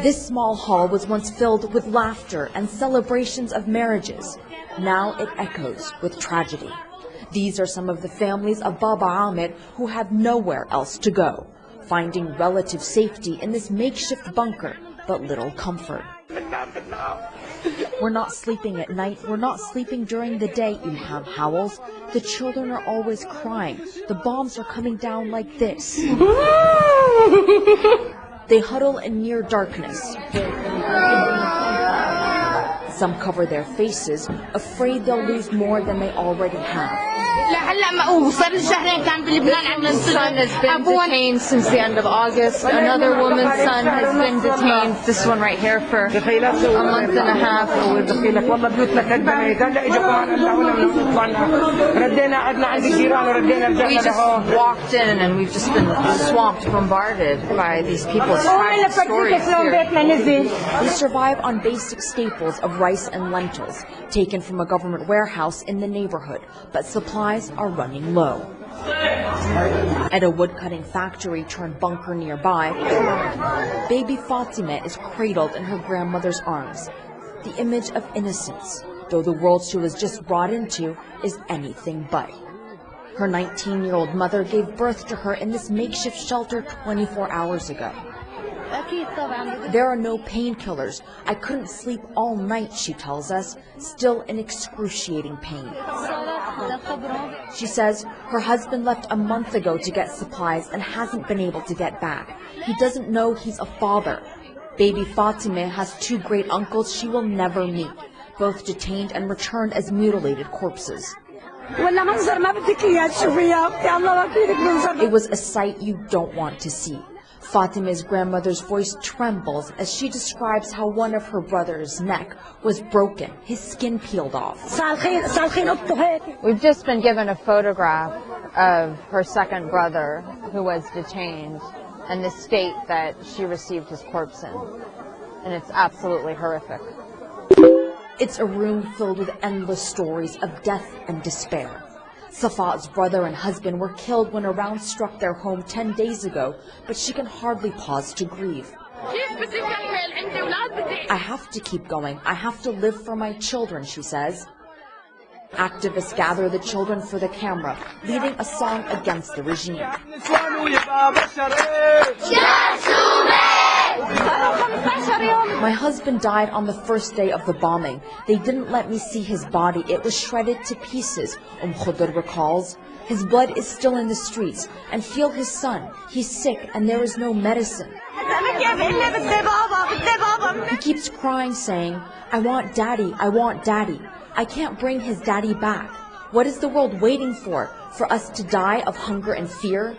This small hall was once filled with laughter and celebrations of marriages. Now it echoes with tragedy. These are some of the families of Baba Amir who have nowhere else to go, finding relative safety in this makeshift bunker, but little comfort. We're not sleeping at night, we're not sleeping during the day, Ilham howls. The children are always crying. The bombs are coming down like this. They huddle in near darkness. Some cover their faces, afraid they'll lose more than they already have. The son has been detained since the end of August. Another woman's son has been detained, this one right here, for a month and a half. We just walked in and we've just been swamped, bombarded by these people's tragic stories here. We survive on basic staples of rice and lentils, taken from a government warehouse in the neighborhood, but supplies are running low. At a woodcutting factory turned bunker nearby, baby Fatima is cradled in her grandmother's arms, the image of innocence, though the world she was just brought into is anything but. Her 19-year-old mother gave birth to her in this makeshift shelter 24 hours ago. There are no painkillers. I couldn't sleep all night, she tells us, still in excruciating pain. She says her husband left a month ago to get supplies and hasn't been able to get back. He doesn't know he's a father. Baby Fatima has two great uncles she will never meet, both detained and returned as mutilated corpses. It was a sight you don't want to see. Fatima's grandmother's voice trembles as she describes how one of her brother's neck was broken, his skin peeled off. We've just been given a photograph of her second brother who was detained and the state that she received his corpse in. And it's absolutely horrific. It's a room filled with endless stories of death and despair. Safa's brother and husband were killed when a round struck their home 10 days ago, but she can hardly pause to grieve. I have to keep going. I have to live for my children, she says. Activists gather the children for the camera, leading a song against the regime. My husband died on the first day of the bombing. They didn't let me see his body. It was shredded to pieces, Khudr recalls. His blood is still in the streets. And feel his son. He's sick and there is no medicine. He keeps crying, saying, I want daddy, I want daddy. I can't bring his daddy back. What is the world waiting for? For us to die of hunger and fear?